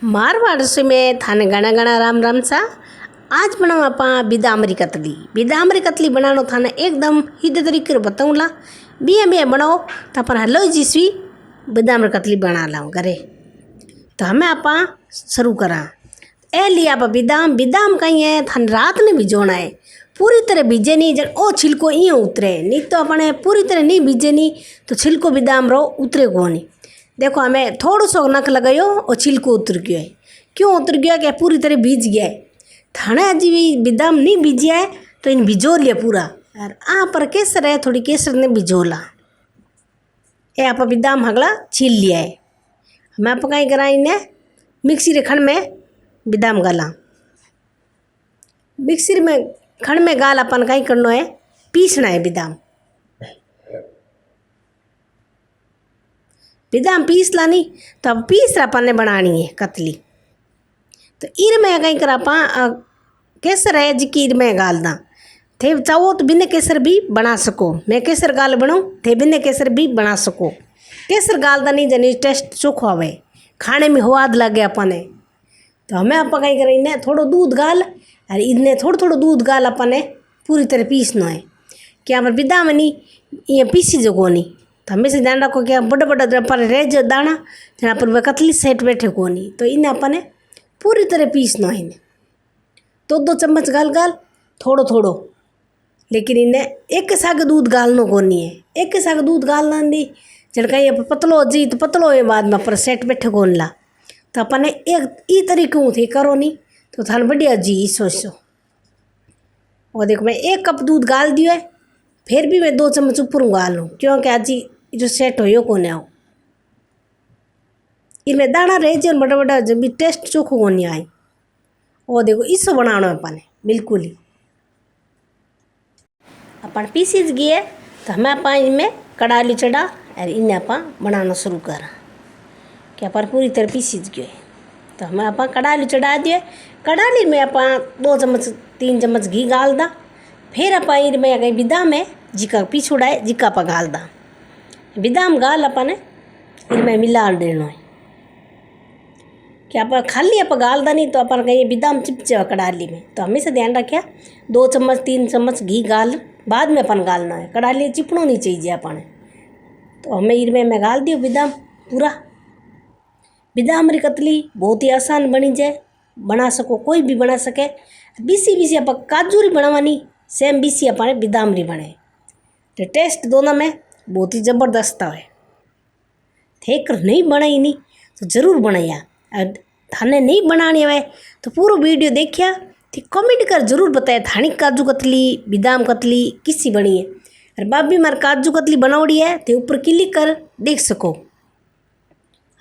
मारवाड़ से में थाने घना घना राम राम सा। आज बनाओ आप बिदामरी कतली। बिदामरी कतली बनानो थाने एकदम सीधे तरीके से बताऊँला। बिया बनाओ तो अपन हलो जिसवी बिदामरी कतली बना लाओ घरे। तो हमें आप शुरू करा। ए लिया आप बिदाम बिदाम कहीं है थाने रात ने भिजोना है। पूरी तरह भिजे नहीं जब ओ छिलको इं उतरे नहीं तो अपने पूरी तरह नहीं भिजे नहीं तो छिलको बिदाम रो उतरे को नहीं। देखो हमें थोड़ा सो नक लगायो और छिलको उतर गया है। क्यों उतर गया क्या पूरी तरह भीज गया है। थाने अजी भी बिदाम नहीं भीजिया है तो इन भिजो लिया पूरा। और आ पर केसर है थोड़ी केसर ने भिजोला। ये आप बिदाम हगला छील लिया है। मैं आप कहीं करा इन्हें मिक्सी रे खंड में बिदाम गाला। मिक्सी में खंड में गाल अपन कहीं करना है पीसना है बिदाम। बिदाम पीस लानी तो अब पीस अपन ने बनानी है कतली। तो ईर में कहीं कर आप केसर है जिकी ईर में गालना थे चाहो तो बिना केसर भी बना सको। मैं केसर गाल बनाऊँ थे बिना केसर भी बना सको। केसर गालदा नहीं जनी टेस्ट चोखो आवे खाने में स्वाद लगे अपने। तो हमें आप कहीं करें इन्हें थोड़ो दूध गाल और इन्हें थोड़ो दूध गाल अपने पूरी तरह पीसना है। क्या पर बिदाम नहीं ये पीसी जो को नहीं तो हमेशा ध्यान रखो क्या बड़ा बड़ा पर रह जो दाना जहाँ पर वह कतली सेट बैठे को नहीं। तो इन्हें अपने पूरी तरह पीसना है। इन्हें दो चम्मच गाल गाल थोड़ो थोड़ो लेकिन इन्हें एक साग दूध गालनो को नहीं है। एक साग दूध गालना नहीं जब कहीं पतलो जी तो पतलो है बाद में पर सेट बैठे कौन ला। तो अपने एक ई तरीके थे करो नहीं तो थान बढ़िया जी सोचो। और देखो मैं 1 कप दूध गाल दियो है फिर भी मैं 2 चम्मच ऊपर गाल लूँ क्योंकि आज जो सेट हो को नहीं आओ इनमें दाना रह जाए बड़ा बड़ा जब भी टेस्ट चोखो को नहीं आई। और देखो इसको बनाना अपने बिल्कुल ही अपन पीसीज गए तो हमें आप इनमें कड़ाली चढ़ा और इन्हें आप बनाना शुरू कर क्या पर पूरी तरह पीसीज गए। तो हमें आप कड़ाली चढ़ा दिए। कड़ाली में आप 2 चम्मच 3 चम्मच घी गाल दा। फिर आप इनमें अगर बिदाम है जिका पीछोड़ा है जिका आप गाल दा। बिदाम गाल अपन इनमें मिला देना है क्या आप खाली आप गाल दा नहीं तो अपन कहीं बिदाम चिपचे कड़ाली में। तो हमेशा ध्यान रखिए 2 चम्मच 3 चम्मच घी गाल बाद में अपन गालना है। कड़ाली चिपनो नहीं चाहिए अपन। तो हमें इनमें मैं गाल दियो बिदाम पूरा। बिदाम री कतली बहुत ही आसान बनी जाए बना सको कोई भी बना सके। बीसी आप काजू री बनावानी सेम बीसी अपने बिदाम री बने तो टेस्ट दोनों में बहुत ही ज़बरदस्त है। थे कर नहीं बनाई नहीं तो ज़रूर बनाया और थाने नहीं बनानी है तो पूरा वीडियो देखिया तो कमेंट कर जरूर बताया थानी काजू कतली बिदाम कतली किसी बनी है। और बाबी मार काजू कतली बनावड़ी है तो ऊपर क्लिक कर देख सको।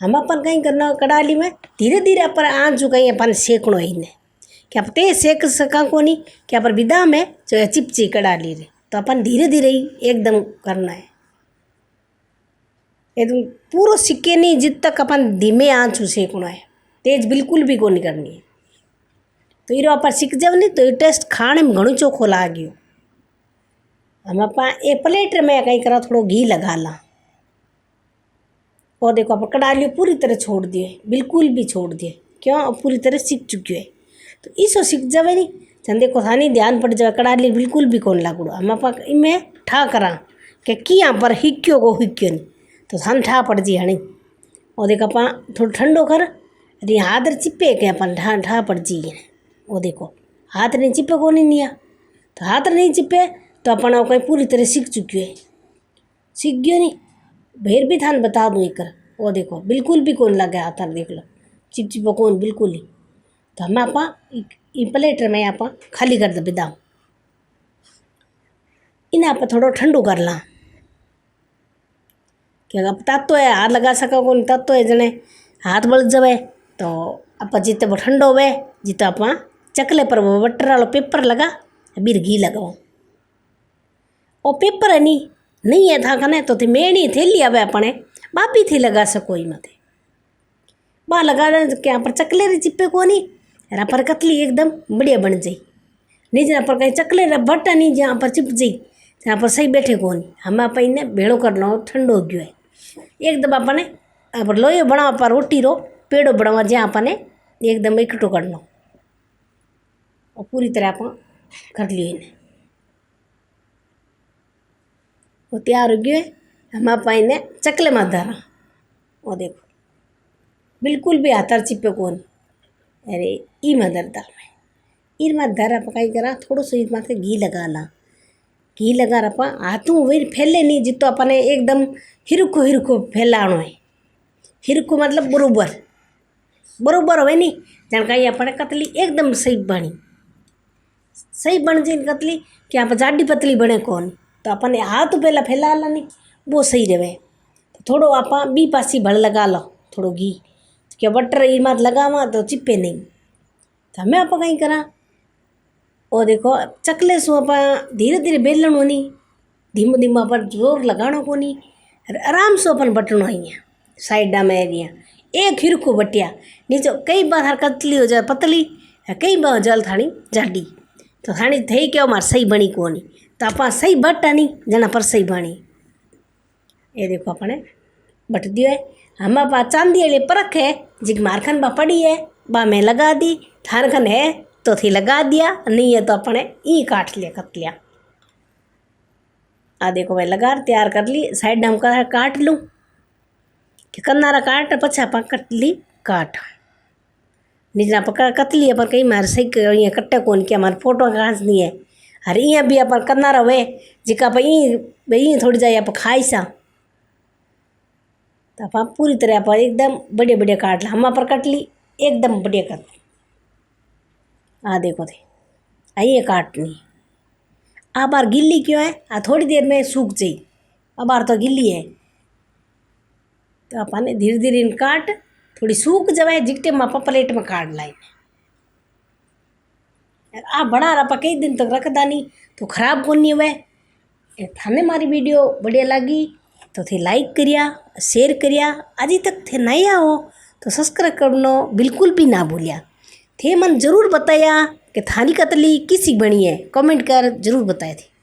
हम अपन कहीं करना कड़ाली में धीरे धीरे अपन आँच कहीं अपन सेकनो है इन्हें क्या आप तेज सेक सका को नहीं क्या पर बिदाम है जो चिपची कड़ाली रे। तो अपन धीरे धीरे ही एकदम करना है एकदम पूरा सिक्के नहीं जित तक अपन धीमे आँच सेकना है तेज बिल्कुल भी को नहीं करनी है। तो ये आप सीख जाओ नहीं तो ये टेस्ट खाने में घणो चोखो लाग्यो। हम आप एक प्लेट में कहीं करा थोड़ा घी लगा ला। और देखो आप कड़ाली पूरी तरह छोड़ दिए बिल्कुल भी छोड़ दिए क्यों अब पूरी तरह सीख चुकी है। तो इसो सीख जावे नहीं चंद देखो थानी ध्यान पड़ जाए कड़ाली बिल्कुल भी कौन लागू। हम आप इनमें ठा करा कि किया पर हिक्यो को हिक्यो नहीं तो थान ठा पड़ जी हणी। और देखो आप थोड़ा ठंडो कर अरे हाथ चिपे के अपन ठा पड़ जी। वो देखो हाथ नहीं चिपे को नहीं आ तो हाथ नहीं चिपे तो अपन कहीं पूरी तरह सीख चुकी है। सीख गयो नहीं फिर भी थान बता दूँ एक। वो देखो बिल्कुल भी कौन लगे हाथ देख लो चिपचिपो कौन बिल्कुल ही। तो हम आप प्लेट में आप खाली कर दे बिदाम इन्हें आप थोड़ा ठंडो कर ला क्या आप तत्व है हाथ लगा सको कौन तत्व है जने हाथ बल जाए तो आप जिते वो ठंडो हुए जिते आप चकले पर वो बटर वाला पेपर लगा बीर घी लगाओ। और पेपर है नहीं है था कने तो थे मेणी थैली आवे अपने बापी थी लगा सको ही मत बा लगा क्या पर चकले री चिपे को नहीं यार पर कतली एकदम बढ़िया बन जाई नहीं जहाँ पर कहीं चकले भट्टा नहीं जहाँ पर चिप जाई जहाँ पर सही बैठे को नहीं। हम आप इन्हें भेड़ो कर लो ठंडो हो गयो है एकदम अपने आप लोयो बना पर रोटी रो पेड़ो बनावा ज्याँ अपने एकदम इकट्ठो करनो और पूरी तरह आप कर लियो इन्हें। वो तैयार हो गयो है। हम आप इन्हें चकले में धरा। वो देखो बिल्कुल भी हाथार चिपे कौन। अरे ई मदर दाल में इन मत धरा पकाई करा थोड़ो सो इस माथे घी लगा ला। घी लगा रपा हाथों वे फैले नहीं जितो अपने एकदम हिरको हिरको फैलाणो है। हिरको मतलब बरोबर बरोबर होवे नहीं जानकारी अपने कतली एकदम सही बनी। सही बन जाए कतली कि आप जाडी पतली बने कौन तो अपने हाथ पहला फैला ला नहीं वो सही रहे। तो थोड़ो आप बी पासी भड़ लगा लो थोड़ो घी क्या बटर ई मत लगावा तो चिपे नहीं। तो हमें आप कहीं करा और देखो चकले सो आप धीरे धीरे बेलण होनी धीमो धीमो पर जोर लगाणो कोनी आराम से अपन बटनो है साइडा में एरिया एक हिरको बटिया नीचे कई बार हर कतली हो जाए पतली कई बार जल थानी जाडी तो थानी थी क्या मार सही बनी कोनी तो आप सही बटा नहीं जना पर सही बनी। ये देखो अपने बट दियो है हम आप चांदी वाली परख है जिक मारखन बा पड़ी है बा मैं लगा दी थारखन है तो थी लगा दिया नहीं है तो अपने ई काट लिया कतलिया। आ देखो मैं लगा तैयार कर ली साइड हम काट लूँ कि कन्नारा काट पछा आप कटली काट निजना पका कतली पर कहीं मारे सही ये कट्टे कौन क्या हमारे फोटो खास नहीं है। अरे इं भी अपन कन्नारा वे जिका आप ई थोड़ी जाए आप खाई सा तो आप पूरी तरह आप एकदम बढ़िया बढ़िया काट ला हम पर कटली एकदम बढ़िया कट। देखो थे आइए काटनी आ बार गिल्ली क्यों है थोड़ी देर में सूख जाई अब बार तो गिल्ली है तो अपन धीरे धीरे इन काट थोड़ी सूख जाए जिकटे में आप प्लेट में काट लाई। आ बड़ा रहा कई दिन तक रखदा नहीं तो खराब कौन नहीं हुए। थाने मारी वीडियो बढ़िया लगी तो थे लाइक करिया शेयर करिया अजी तक थे नया हो तो सब्सक्राइब करनो बिल्कुल भी ना भूलिया। थे मन जरूर बताया कि थानी कतली किसी बनी है कमेंट कर जरूर बताए थे।